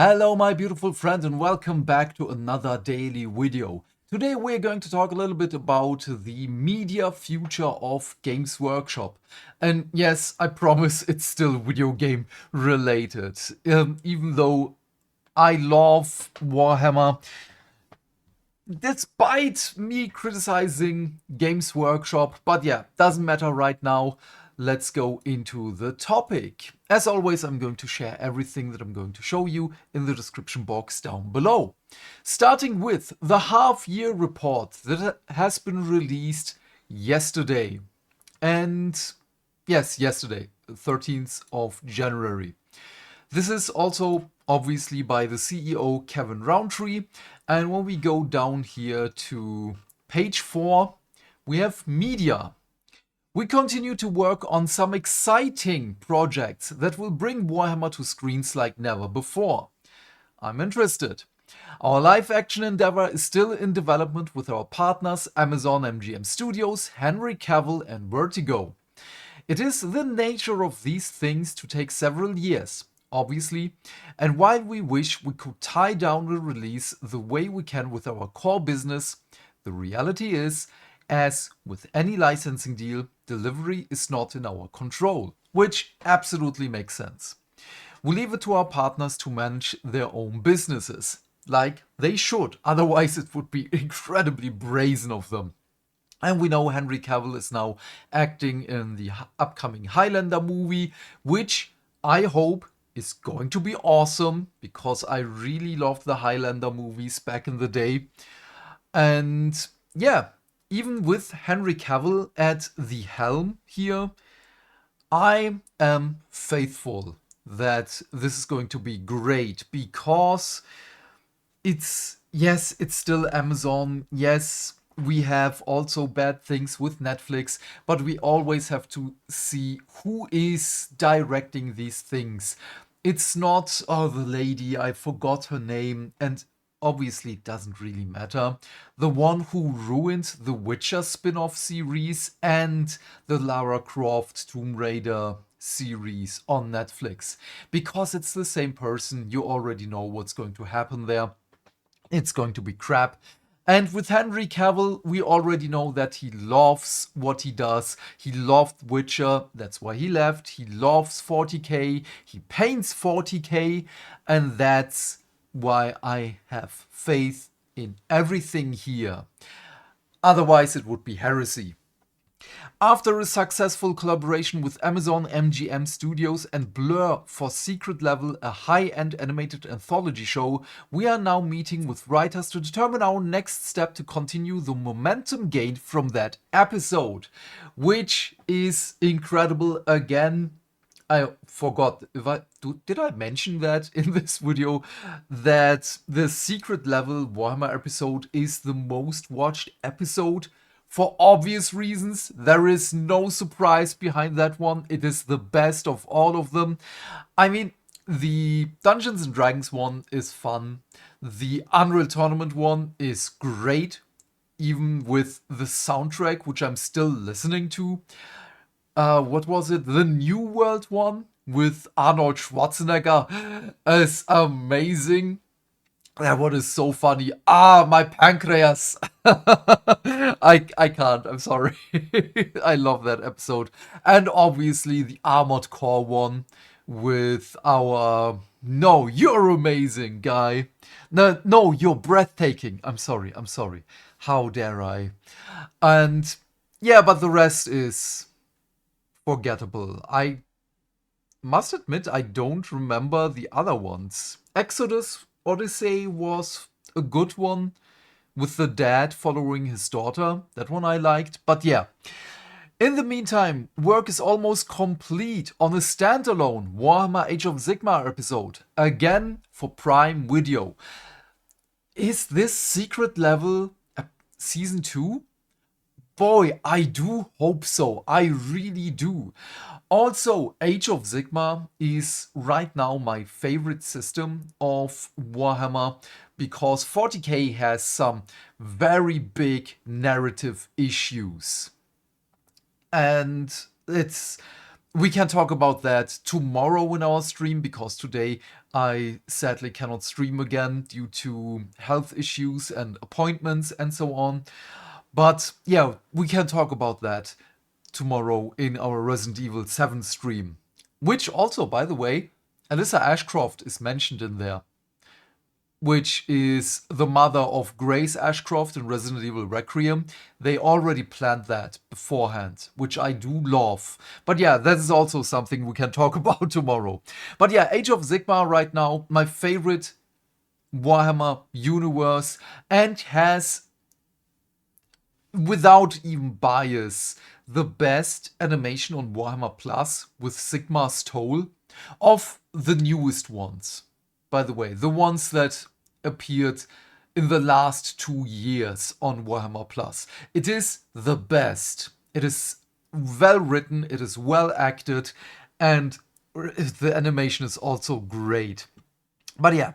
Hello my beautiful friend and welcome back to another daily video. Today we're going to talk a little bit about the media future of Games Workshop. And yes, I promise it's still video game related. Even though I love Warhammer, despite me criticizing Games Workshop, but yeah, doesn't matter right now. Let's go into the topic. As always, I'm going to share everything that I'm going to show you in the description box down below. Starting with the half-year report that has been released yesterday. And yes, yesterday, 13th of January. This is also obviously by the CEO Kevin Roundtree. And when we go down here to page 4, we have media. We continue to work on some exciting projects that will bring Warhammer to screens like never before. I'm interested. Our live action endeavor is still in development with our partners Amazon MGM Studios, Henry Cavill and Vertigo. It is the nature of these things to take several years, obviously, and while we wish we could tie down the release the way we can with our core business, the reality is, as with any licensing deal, delivery is not in our control, which absolutely makes sense. We leave it to our partners to manage their own businesses, like they should, otherwise it would be incredibly brazen of them. And we know Henry Cavill is now acting in the upcoming Highlander movie, which I hope is going to be awesome, because I really loved the Highlander movies back in the day. And yeah, even with Henry Cavill at the helm here, I am faithful that this is going to be great, because yes, it's still Amazon. Yes, we have also bad things with Netflix, but we always have to see who is directing these things. It's not, oh, the lady, I forgot her name, and obviously it doesn't really matter. The one who ruined the Witcher spin-off series and the Lara Croft Tomb Raider series on Netflix. Because it's the same person, you already know what's going to happen there. It's going to be crap. And with Henry Cavill, we already know that he loves what he does. He loved Witcher, that's why he left. He loves 40k, he paints 40k, and that's why I have faith in everything here. Otherwise, it would be heresy. After a successful collaboration with Amazon MGM Studios and Blur for Secret Level, a high-end animated anthology show, we are now meeting with writers to determine our next step to continue the momentum gained from that episode, which is incredible. Again, I forgot, did I mention that in this video, that the Secret Level Warhammer episode is the most watched episode? For obvious reasons, there is no surprise behind that one. It is the best of all of them. I mean, the Dungeons and Dragons one is fun. The Unreal Tournament one is great, even with the soundtrack, which I'm still listening to. What was it? The New World one with Arnold Schwarzenegger is amazing. That one is so funny. Ah, my pancreas. I can't. I'm sorry. I love that episode. And obviously the Armored Core one with our no, you're amazing guy. No, you're breathtaking. I'm sorry. I'm sorry. How dare I? And yeah, but the rest is forgettable. I must admit I don't remember the other ones. Exodus Odyssey was a good one, with the dad following his daughter. That one I liked. But yeah. In the meantime, work is almost complete on a standalone Warhammer Age of Sigmar episode. Again for Prime Video. Is this Secret Level Season 2? Boy, I do hope so. I really do. Also, Age of Sigmar is right now my favorite system of Warhammer, because 40k has some very big narrative issues. And it's We can talk about that tomorrow in our stream, because today I sadly cannot stream again due to health issues and appointments and so on. But yeah, we can talk about that tomorrow in our Resident Evil 7 stream. Which also, by the way, Alyssa Ashcroft is mentioned in there, which is the mother of Grace Ashcroft in Resident Evil Requiem. They already planned that beforehand, which I do love. But yeah, that is also something we can talk about tomorrow. But yeah, Age of Sigmar right now, my favorite Warhammer universe, and has, without even bias, the best animation on Warhammer Plus with Sigmar's Toll of the newest ones. By the way, the ones that appeared in the last 2 years on Warhammer Plus. It is the best. It is well written, it is well acted, and the animation is also great. But yeah,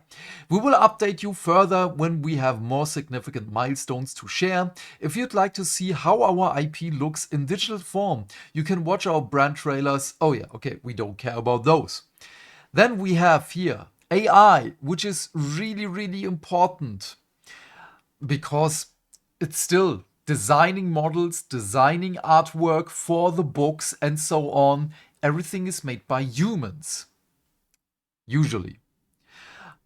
we will update you further when we have more significant milestones to share. If you'd like to see how our IP looks in digital form, you can watch our brand trailers. Oh yeah, okay, we don't care about those. Then we have here AI, which is really, really important, because it's still designing models, designing artwork for the books and so on. Everything is made by humans, usually.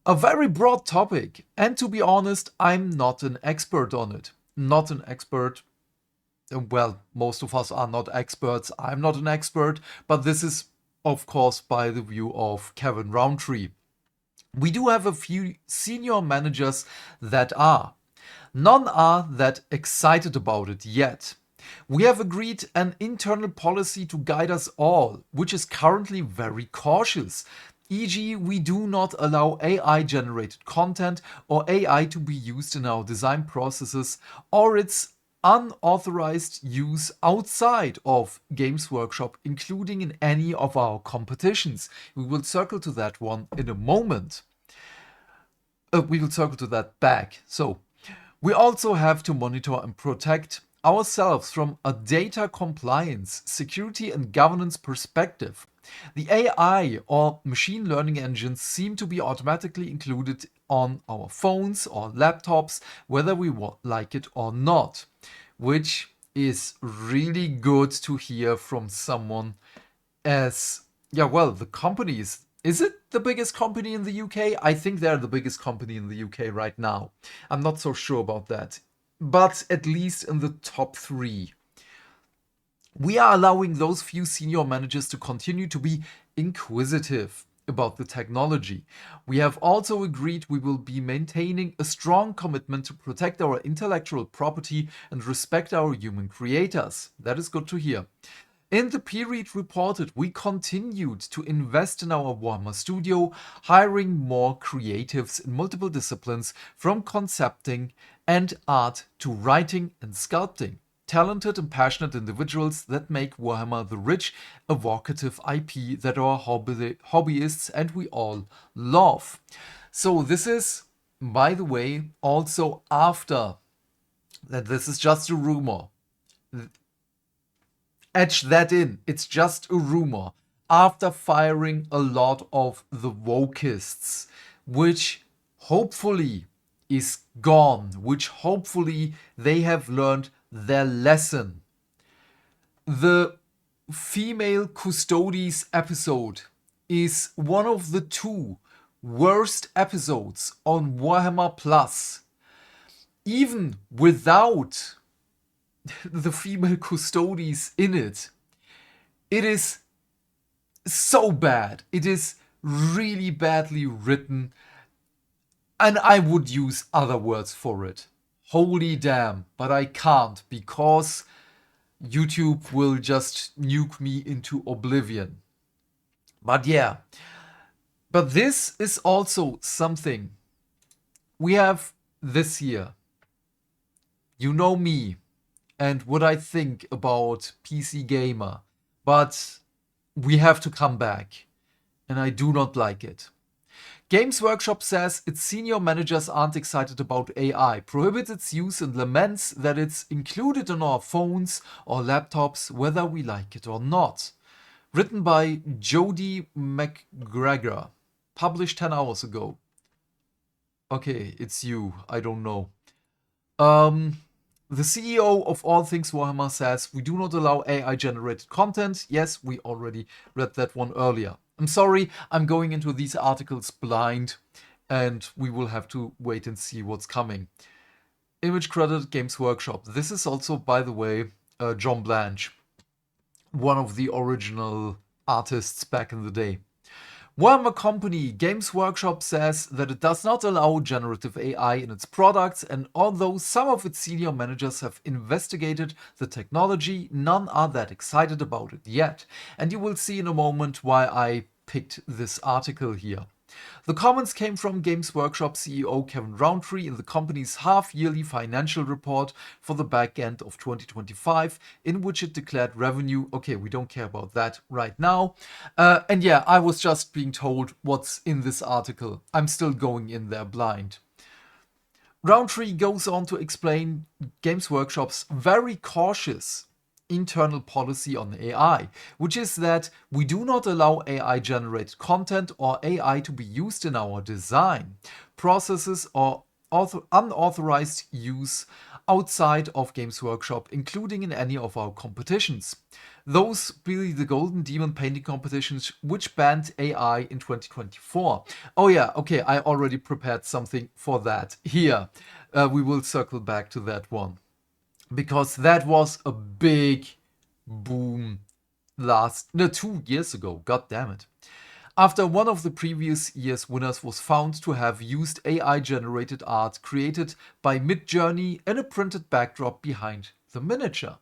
A very broad topic, and to be honest, I'm not an expert on it. Not an expert. Well, most of us are not experts. I'm not an expert, but this is, of course, by the view of Kevin Roundtree. We do have a few senior managers that are. None are that excited about it yet. We have agreed an internal policy to guide us all, which is currently very cautious. E.g., we do not allow AI-generated content or AI to be used in our design processes, or its unauthorized use outside of Games Workshop, including in any of our competitions. We will circle to that one in a moment. We will circle to that back. So, we also have to monitor and protect ourselves from a data compliance, security and governance perspective. The AI or machine learning engines seem to be automatically included on our phones or laptops, whether we like it or not, which is really good to hear from someone as, yeah, well, the companies. Is it the biggest company in the UK? I think they're the biggest company in the UK right now. I'm not so sure about that, but at least in the top 3. We are allowing those few senior managers to continue to be inquisitive about the technology. We have also agreed we will be maintaining a strong commitment to protect our intellectual property and respect our human creators. That is good to hear. In the period reported, we continued to invest in our Warhammer studio, hiring more creatives in multiple disciplines, from concepting and art to writing and sculpting. Talented and passionate individuals that make Warhammer the rich, evocative IP that our hobbyists and we all love. So this is, by the way, also after that. This is just a rumor. Etch that in. It's just a rumor. After firing a lot of the wokists, which hopefully is gone, which hopefully they have learned their lesson. The female custodies episode is one of the 2 worst episodes on Warhammer Plus. Even without the female custodies in it, it is so bad. It is really badly written, and I would use other words for it. Holy damn, but I can't, because YouTube will just nuke me into oblivion. But yeah, but this is also something we have this year. You know me and what I think about PC Gamer, but we have to come back, and I do not like it. Games Workshop says its senior managers aren't excited about AI, prohibits its use, and laments that it's included on our phones or laptops whether we like it or not. Written by Jody McGregor. Published 10 hours ago. Okay, it's you. I don't know. Um, the CEO of All Things Warhammer says, we do not allow AI generated content. Yes, we already read that one earlier. I'm sorry, I'm going into these articles blind, and we will have to wait and see what's coming. Image credit Games Workshop. This is also, by the way, John Blanche, one of the original artists back in the day. Warhammer Company Games Workshop says that it does not allow generative AI in its products, and although some of its senior managers have investigated the technology, none are that excited about it yet. And you will see in a moment why I picked this article here. The comments came from Games Workshop CEO Kevin Roundtree in the company's half-yearly financial report for the back end of 2025, in which it declared revenue. Okay, we don't care about that right now. And yeah, I was just being told what's in this article. I'm still going in there blind. Roundtree goes on to explain Games Workshop's very cautious internal policy on AI, which is that we do not allow AI generated content or AI to be used in our design, processes, or unauthorized use outside of Games Workshop, including in any of our competitions. Those be the Golden Demon painting competitions, which banned AI in 2024. Oh yeah, okay, I already prepared something for that here. We will circle back to that one, because that was a big boom 2 years ago. God damn it. After one of the previous year's winners was found to have used AI generated art created by Midjourney in a printed backdrop behind the miniature.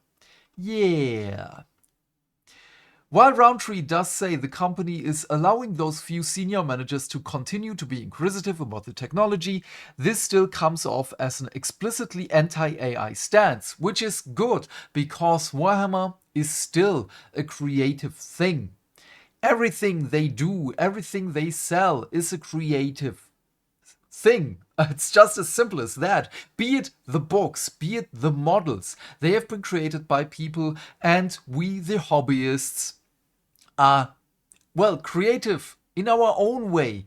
Yeah. While Roundtree does say the company is allowing those few senior managers to continue to be inquisitive about the technology, this still comes off as an explicitly anti-AI stance, which is good because Warhammer is still a creative thing. Everything they do, everything they sell is a creative thing. It's just as simple as that. Be it the books, be it the models. They have been created by people, and we, the hobbyists, are, well, creative in our own way.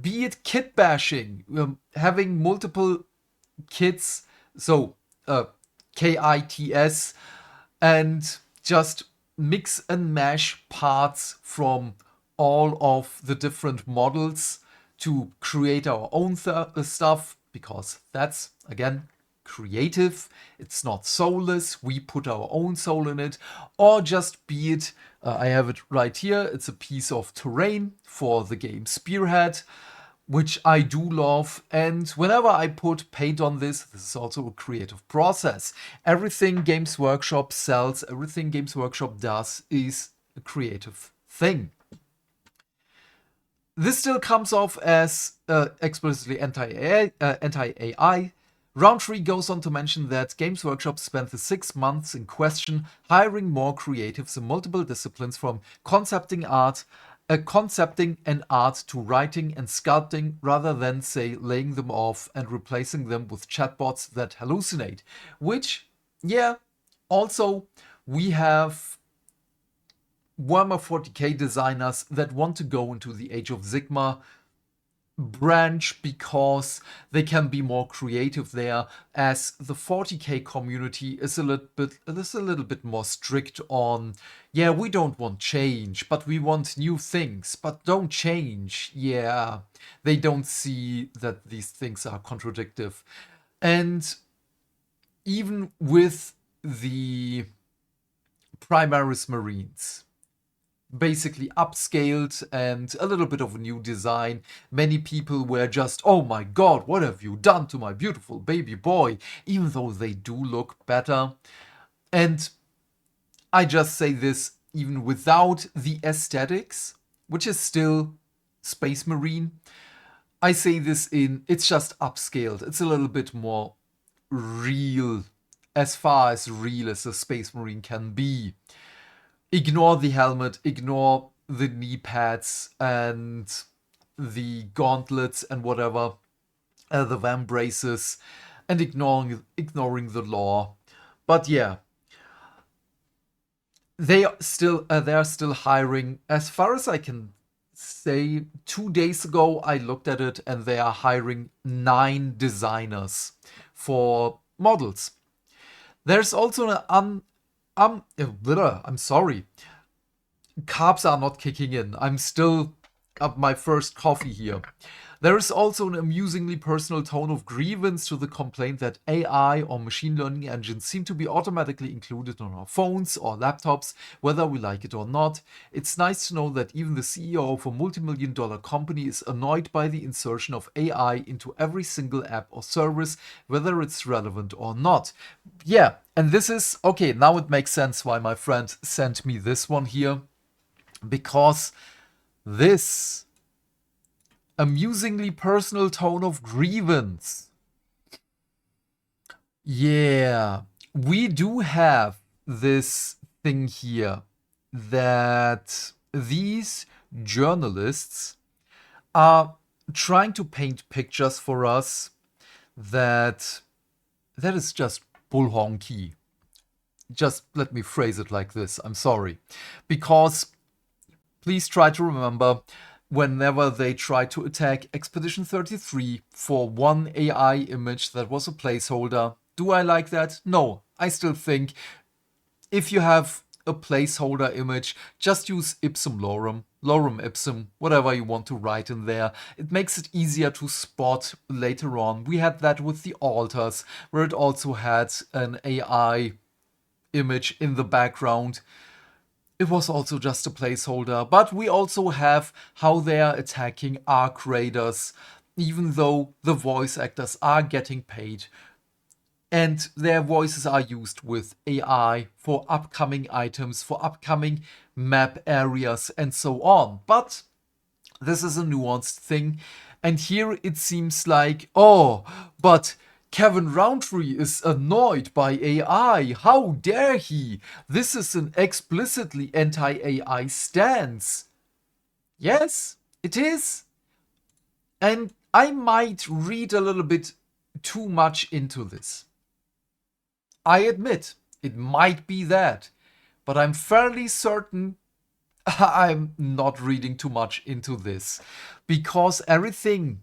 Be it kit bashing, having multiple kits, so KITS, and just mix and mash parts from all of the different models to create our own stuff, because that's, again, creative. It's not soulless. We put our own soul in it. Or just be it, I have it right here. It's a piece of terrain for the game Spearhead, which I do love. And whenever I put paint on this is also a creative process. Everything Games Workshop sells, everything Games Workshop does is a creative thing. This still comes off as explicitly anti-AI. Roundtree goes on to mention that Games Workshop spent the 6 months in question hiring more creatives in multiple disciplines, from concepting an art to writing and sculpting, rather than, say, laying them off and replacing them with chatbots that hallucinate. Which, yeah, also we have Warhammer 40k designers that want to go into the Age of Sigmar branch because they can be more creative there, as the 40k community is a little bit more strict on, yeah, we don't want change, but we want new things, but don't change. Yeah, they don't see that these things are contradictive. And even with the Primaris Marines, basically upscaled and a little bit of a new design, many people were just, oh my god, what have you done to my beautiful baby boy, even though they do look better. And I just say this even without the aesthetics, which is still Space Marine. I say this in, it's just upscaled. It's a little bit more real, as far as real as a Space Marine can be. Ignore the helmet, ignore the knee pads and the gauntlets and whatever, the van braces, and ignoring the law. But yeah, they are still hiring. As far as I can say, 2 days ago I looked at it, and they are hiring 9 designers for models. There's also an I'm sorry, carbs are not kicking in. I'm still up my first coffee here. There is also an amusingly personal tone of grievance to the complaint that AI or machine learning engines seem to be automatically included on our phones or laptops, whether we like it or not. It's nice to know that even the CEO of a multi-million-dollar company is annoyed by the insertion of AI into every single app or service, whether it's relevant or not. Yeah, and this is okay. Now it makes sense why my friend sent me this one here, because this amusingly personal tone of grievance. Yeah, we do have this thing here that these journalists are trying to paint pictures for us that is just bullhonky. Just let me phrase it like this. I'm sorry. Because please try to remember, whenever they tried to attack Expedition 33 for one AI image that was a placeholder, do I like that? No. I still think if you have a placeholder image, just use ipsum lorem, lorem ipsum, whatever you want to write in there. It makes it easier to spot later on. We had that with the altars, where it also had an AI image in the background. It was also just a placeholder, but we also have how they are attacking arc raiders, even though the voice actors are getting paid and their voices are used with AI for upcoming items, for upcoming map areas, and so on. But this is a nuanced thing, and here it seems like, oh, but Kevin Roundtree is annoyed by AI. How dare he? This is an explicitly anti-AI stance. Yes, it is. And I might read a little bit too much into this. I admit, it might be that. But I'm fairly certain I'm not reading too much into this. Because everything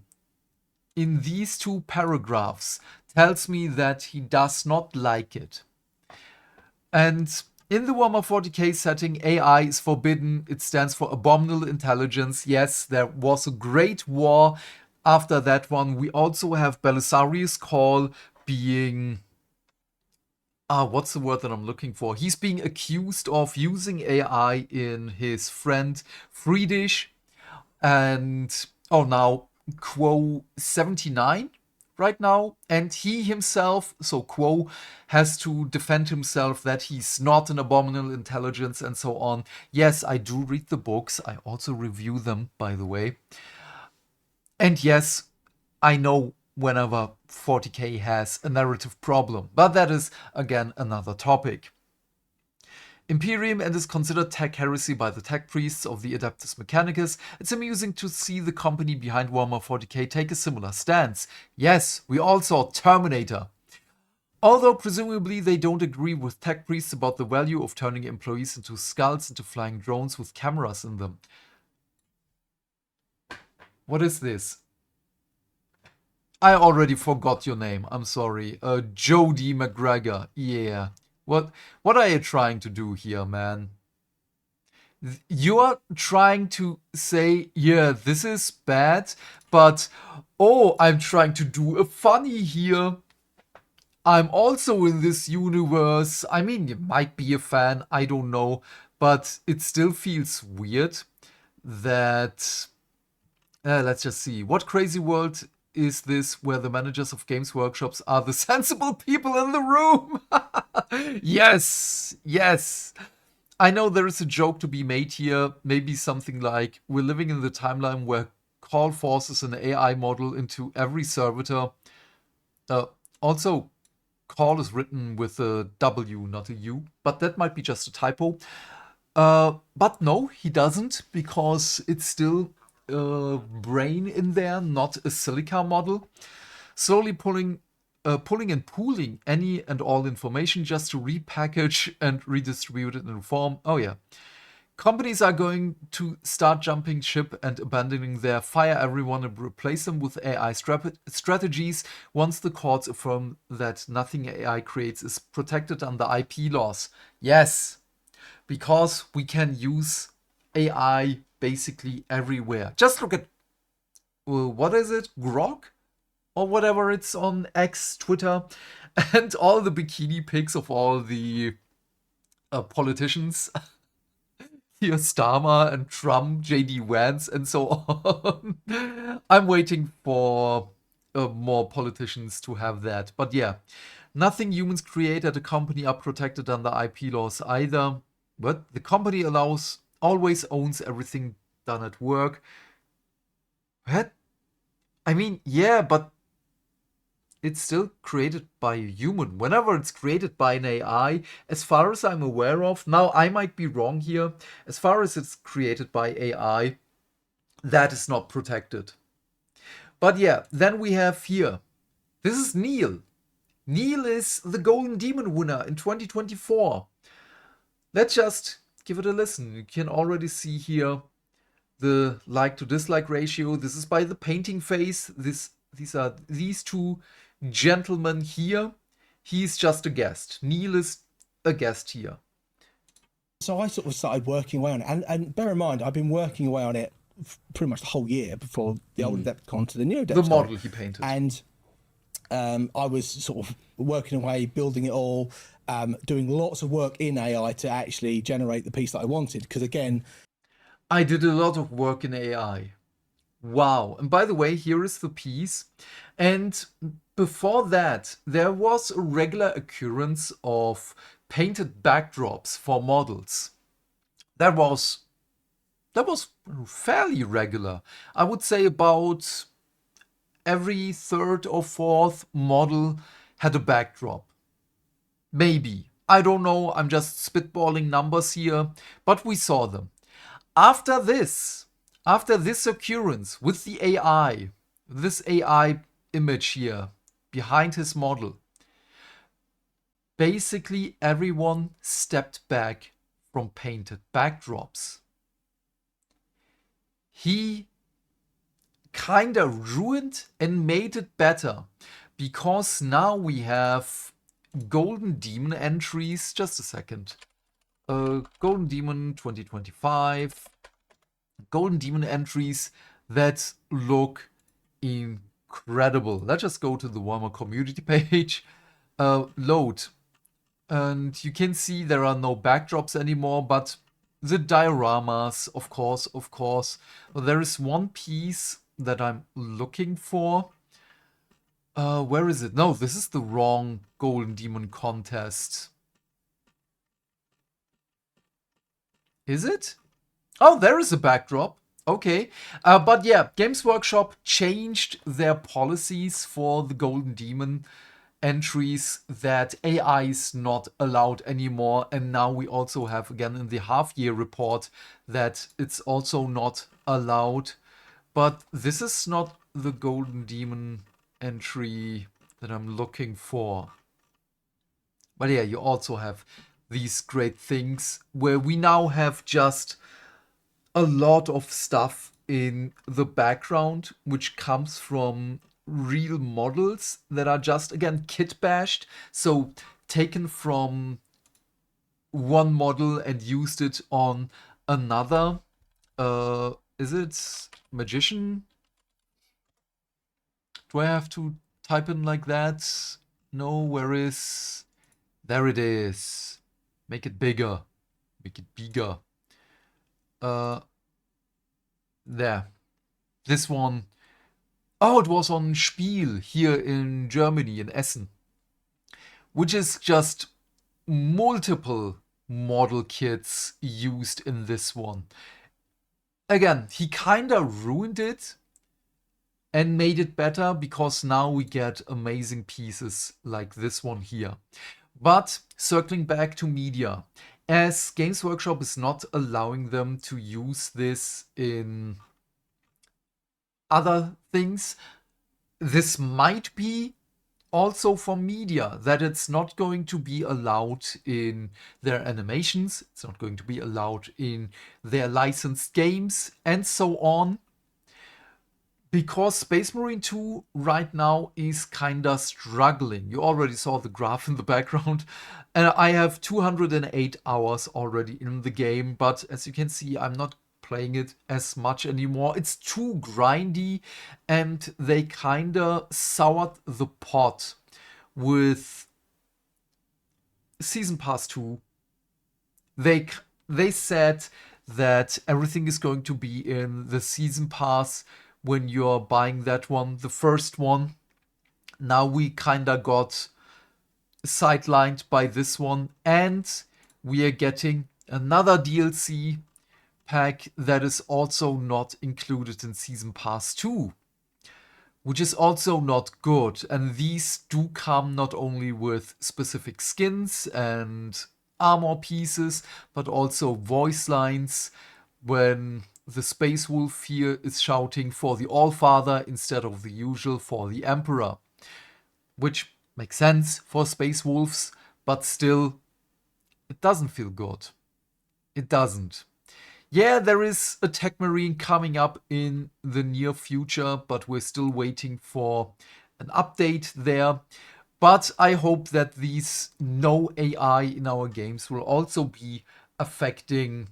in these 2 paragraphs tells me that he does not like it. And in the Warhammer 40k setting, AI is forbidden. It stands for abominable intelligence. Yes, there was a great war after that one. We also have Belisarius' Call being... what's the word that I'm looking for? He's being accused of using AI in his friend Friedrich. And, oh, now Quo 79 right now, and he himself, so Quo, has to defend himself that he's not an abominable intelligence and so on. Yes, I do read the books. I also review them, by the way. And yes, I know whenever 40k has a narrative problem, but that is, again, another topic. Imperium and is considered tech heresy by the tech priests of the Adeptus Mechanicus. It's amusing to see the company behind Warhammer 40k take a similar stance. Yes, we all saw Terminator. Although presumably they don't agree with tech priests about the value of turning employees into skulls into flying drones with cameras in them. What is this? I already forgot your name. I'm sorry. Jody McGregor. Yeah. What are you trying to do here, man? You are trying to say, yeah, this is bad, but oh, I'm trying to do a funny here. I'm also in this universe. I mean, you might be a fan, I don't know, but it still feels weird that... let's just see. What crazy world is this where the managers of games workshops are the sensible people in the room? Yes, yes. I know there is a joke to be made here. Maybe something like, we're living in the timeline where Call forces an AI model into every servitor. Also, Call is written with a W, not a U, but that might be just a typo. But no, he doesn't, because it's still a brain in there, not a silica model. Slowly pulling pulling and pooling any and all information just to repackage and redistribute it in a form. Oh yeah. Companies are going to start jumping ship and abandoning their fire everyone and replace them with AI strategies once the courts affirm that nothing AI creates is protected under IP laws. Yes, because we can use AI basically everywhere. Just look at, what is it? Grok? Or whatever it's on X, Twitter, and all the bikini pics of all the politicians. Here, Starmer and Trump, JD Vance, and so on. I'm waiting for more politicians to have that. But yeah, nothing humans create at a company are protected under IP laws either. But the company always owns everything done at work. What? I mean, yeah, but it's still created by a human. Whenever it's created by an AI, as far as I'm aware of, now I might be wrong here, as far as it's created by AI, that is not protected. But yeah, then we have here, this is Neil. Neil is the Golden Demon winner in 2024. Let's just give it a listen. You can already see here the like to dislike ratio. This is by the painting phase. These are these two gentlemen here. He's just a guest. Neil is a guest here. So I sort of started working away on it. And bear in mind, I've been working away on it pretty much the whole year before the old Adepticon to the new Adepticon. The model he painted. And I was sort of working away, building it all, doing lots of work in AI to actually generate the piece that I wanted. Because again, I did a lot of work in AI. Wow. And by the way, here is the piece. And before that, there was a regular occurrence of painted backdrops for models. That was fairly regular. I would say about every third or fourth model had a backdrop. Maybe. I don't know. I'm just spitballing numbers here. But we saw them. After this occurrence with the AI, this AI image here behind his model, basically everyone stepped back from painted backdrops. He kinda ruined and made it better because now we have Golden Demon entries. Just a second. Golden Demon 2025. Golden Demon entries that look incredible. Let's just go to the Warhammer community page. Load. And you can see there are no backdrops anymore, but the dioramas, of course. There is one piece that I'm looking for. Where is it? No, this is the wrong Golden Demon contest. Is it? Oh, there is a backdrop. Okay. But yeah, Games Workshop changed their policies for the Golden Demon entries that AI is not allowed anymore. And now we also have, again, in the half-year report, that it's also not allowed. But this is not the Golden Demon entry that I'm looking for. But yeah, you also have these great things where we now have just a lot of stuff in the background which comes from real models that are just, again, kit bashed. So taken from one model and used it on another. Is it Magician? Do I have to type in like that? No, where is... There it is. Make it bigger. Make it bigger. There. This one. Oh, it was on Spiel here in Germany, in Essen. Which is just multiple model kits used in this one. Again, he kinda ruined it and made it better because now we get amazing pieces like this one here. But circling back to media, as Games Workshop is not allowing them to use this in other things, this might be also for media, that it's not going to be allowed in their animations, it's not going to be allowed in their licensed games, and so on. Because Space Marine 2 right now is kinda struggling. You already saw the graph in the background. And I have 208 hours already in the game, but as you can see, I'm not playing it as much anymore. It's too grindy, and they kinda soured the pot with Season Pass 2. They they said that everything is going to be in the Season Pass when you're buying that one, the first one. Now we kinda got sidelined by this one, and we are getting another DLC pack that is also not included in Season Pass 2, which is also not good. And these do come not only with specific skins and armor pieces, but also voice lines when the Space Wolf here is shouting for the Allfather instead of the usual for the Emperor. Which makes sense for Space Wolves, but still, it doesn't feel good. It doesn't. Yeah, there is a Tech Marine coming up in the near future, but we're still waiting for an update there. But I hope that these no AI in our games will also be affecting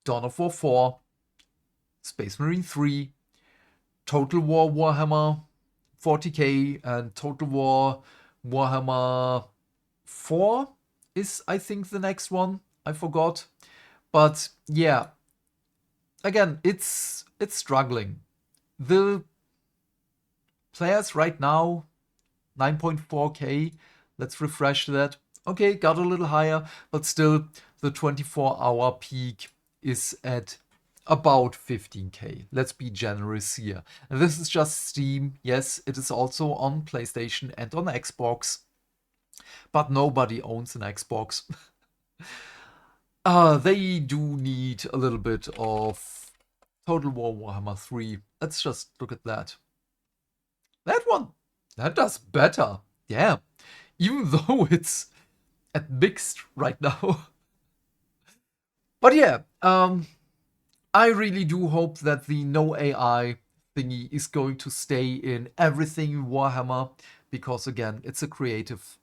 Dawn of War 4, Space Marine 3, Total War Warhammer 40k, and Total War Warhammer 4 is, I think, the next one. I forgot. But yeah, again, it's struggling. The players right now, 9.4k. Let's refresh that. Okay, got a little higher, but still the 24-hour peak is at about 15k. Let's be generous here. And this is just Steam. Yes, it is also on PlayStation and on Xbox, but nobody owns an Xbox. They do need a little bit of Total War Warhammer 3. Let's just look at that. That one, that does better. Yeah, even though it's at mixed right now. But yeah, I really do hope that the no AI thingy is going to stay in everything in Warhammer, because again, it's a creative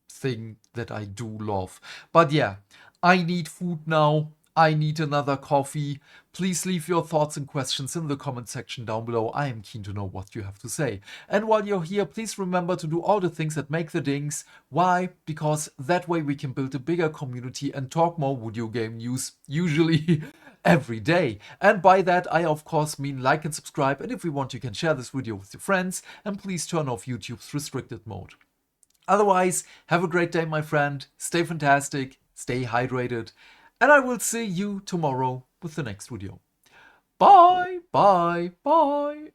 thing that I do love. But yeah, I need food now. I need another coffee. Please leave your thoughts and questions in the comment section down below. I am keen to know what you have to say. And while you're here, please remember to do all the things that make the dings. Why? Because that way we can build a bigger community and talk more video game news, usually every day. And by that, I of course mean like and subscribe. And if you want, you can share this video with your friends. And please turn off YouTube's restricted mode. Otherwise, have a great day, my friend. Stay fantastic, stay hydrated, and I will see you tomorrow with the next video. Bye, bye, bye.